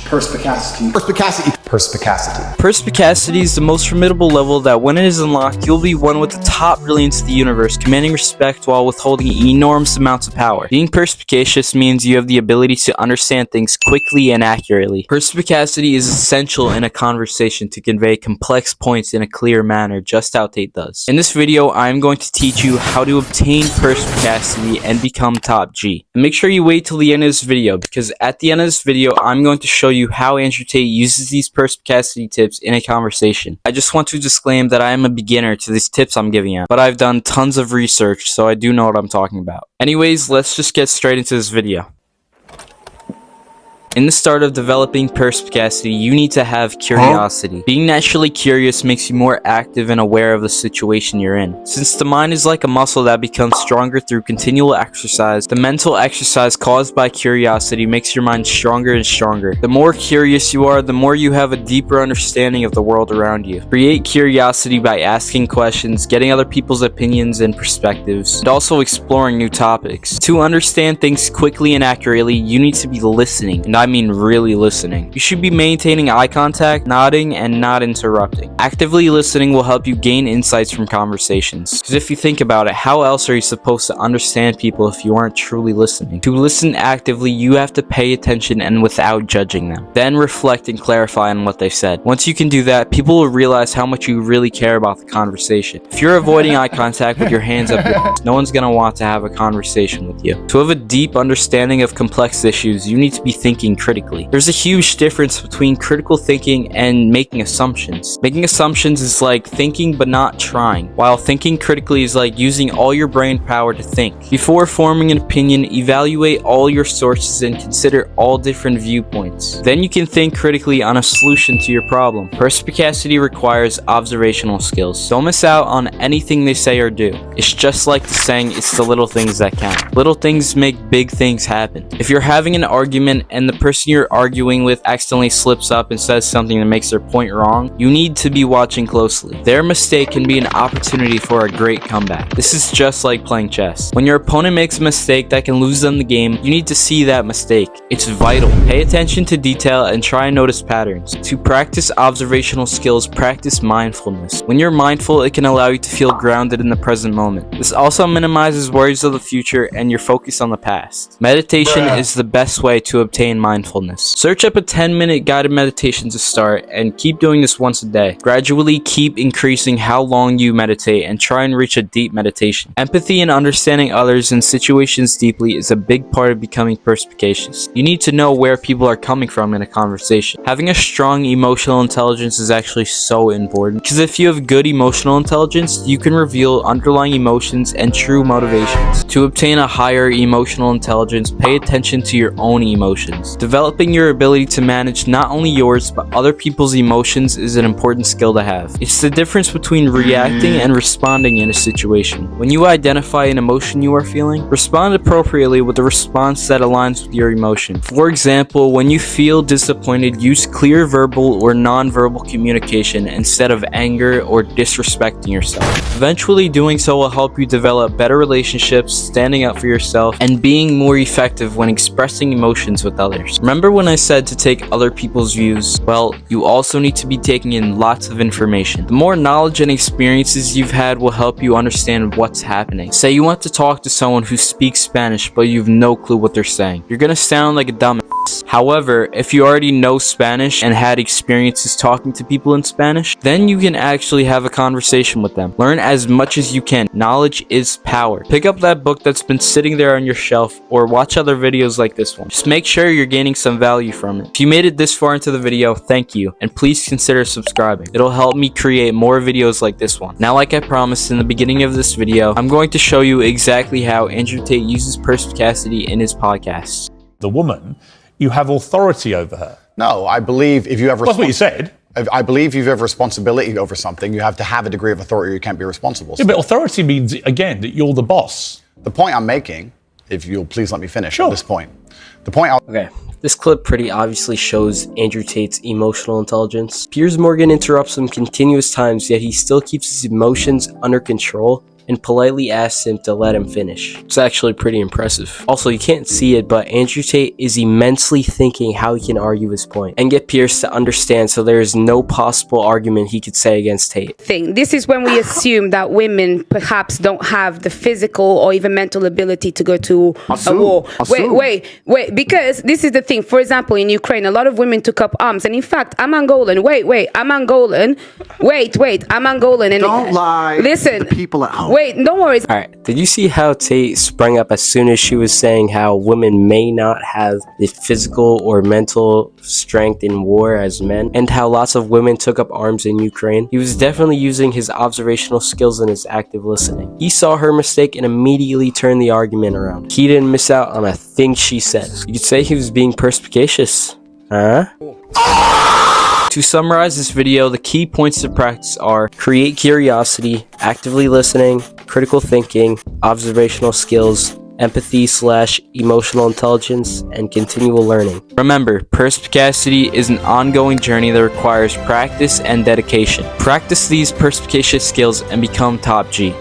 Perspicacity. Perspicacity. Perspicacity. Perspicacity is the most formidable level that when it is unlocked, you'll be one with the top brilliance of the universe, commanding respect while withholding enormous amounts of power. Being perspicacious means you have the ability to understand things quickly and accurately. Perspicacity is essential in a conversation to convey complex points in a clear manner, just how Tate does. In this video, I'm going to teach you how to obtain perspicacity and become top G. And make sure you wait till the end of this video, because at the end of this video, I'm going to show you how Andrew Tate uses these perspicacity tips in a conversation. I just want to disclaim that I am a beginner to these tips I'm giving out, but I've done tons of research, so I do know what I'm talking about. Anyways, let's just get straight into this video. In the start of developing perspicacity, you need to have curiosity. Being naturally curious makes you more active and aware of the situation you're in. Since the mind is like a muscle that becomes stronger through continual exercise, the mental exercise caused by curiosity makes your mind stronger and stronger. The more curious you are, the more you have a deeper understanding of the world around you. Create curiosity by asking questions, getting other people's opinions and perspectives, and also exploring new topics. To understand things quickly and accurately, you need to be listening, and I mean really listening. You should be maintaining eye contact, nodding, and not interrupting. Actively listening will help you gain insights from conversations. Because if you think about it, how else are you supposed to understand people if you aren't truly listening? To listen actively, you have to pay attention and without judging them. Then reflect and clarify on what they've said. Once you can do that, people will realize how much you really care about the conversation. If you're avoiding eye contact with your hands up your ass, no one's gonna want to have a conversation with you. To have a deep understanding of complex issues, you need to be thinking critically. There's a huge difference between critical thinking and making assumptions. Making assumptions is like thinking but not trying, while thinking critically is like using all your brain power to think. Before forming an opinion, evaluate all your sources and consider all different viewpoints. Then you can think critically on a solution to your problem. Perspicacity requires observational skills. Don't miss out on anything they say or do. It's just like the saying, it's the little things that count. Little things make big things happen. If you're having an argument and the person you're arguing with accidentally slips up and says something that makes their point wrong, you need to be watching closely. Their mistake can be an opportunity for a great comeback. This is just like playing chess. When your opponent makes a mistake that can lose them the game, you need to see that mistake. It's vital. Pay attention to detail and try and notice patterns. To practice observational skills, practice mindfulness. When you're mindful, it can allow you to feel grounded in the present moment. This also minimizes worries of the future and your focus on the past. Meditation is the best way to obtain mindfulness. Search up a 10-minute guided meditation to start and keep doing this once a day. Gradually keep increasing how long you meditate and try and reach a deep meditation. Empathy and understanding others and situations deeply is a big part of becoming perspicacious. You need to know where people are coming from in a conversation. Having a strong emotional intelligence is actually so important, because if you have good emotional intelligence, you can reveal underlying emotions and true motivations. To obtain a higher emotional intelligence, pay attention to your own emotions. Developing your ability to manage not only yours but other people's emotions is an important skill to have. It's the difference between reacting and responding in a situation. When you identify an emotion you are feeling, respond appropriately with a response that aligns with your emotion. For example, when you feel disappointed, use clear verbal or non-verbal communication instead of anger or disrespecting yourself. Eventually, doing so will help you develop better relationships, standing up for yourself, and being more effective when expressing emotions with others. Remember when I said to take other people's views? Well, you also need to be taking in lots of information. The more knowledge and experiences you've had will help you understand what's happening. Say you want to talk to someone who speaks Spanish, but you have no clue what they're saying. You're gonna sound like a dumbass. However, if you already know Spanish and had experiences talking to people in Spanish, then you can actually have a conversation with them. Learn as much as you can. Knowledge is power. Pick up that book that's been sitting there on your shelf or watch other videos like this one. Just make sure you're gaining some value from it. If you made it this far into the video, thank you, and please consider subscribing. It'll help me create more videos like this one. Now, like I promised in the beginning of this video, I'm going to show you exactly how Andrew Tate uses perspicacity in his podcasts. The woman, you have authority over her. No, I believe if you have That's what you said. I believe if you have responsibility over something, you have to have a degree of authority or you can't be responsible. Yeah, but authority means, again, that you're the boss. The point I'm making, if you'll please let me finish Sure. at this point. The point Okay, this clip pretty obviously shows Andrew Tate's emotional intelligence. Piers Morgan interrupts him continuous times, yet he still keeps his emotions under control. and politely asked him to let him finish. It's actually pretty impressive. Also, you can't see it, but Andrew Tate is immensely thinking how he can argue his point and get Pierce to understand, so there is no possible argument he could say against Tate. This is when we assume that women perhaps don't have the physical or even mental ability to go to a war. Wait, because this is the thing. For example, in Ukraine, a lot of women took up arms, and in fact, I'm Angolan. I'm Angolan. I'm Angolan. And don't lie. Listen, to the people at home. Wait, don't worry. Alright, did you see how Tate sprang up as soon as she was saying how women may not have the physical or mental strength in war as men, and how lots of women took up arms in Ukraine? He was definitely using his observational skills and his active listening. He saw her mistake and immediately turned the argument around. He didn't miss out on a thing she said. You could say he was being perspicacious. Huh? To summarize this video, the key points to practice are: Create curiosity, actively listening, critical thinking, observational skills, empathy/emotional intelligence, and continual learning. Remember, perspicacity is an ongoing journey that requires practice and dedication. Practice these perspicacious skills and become top G.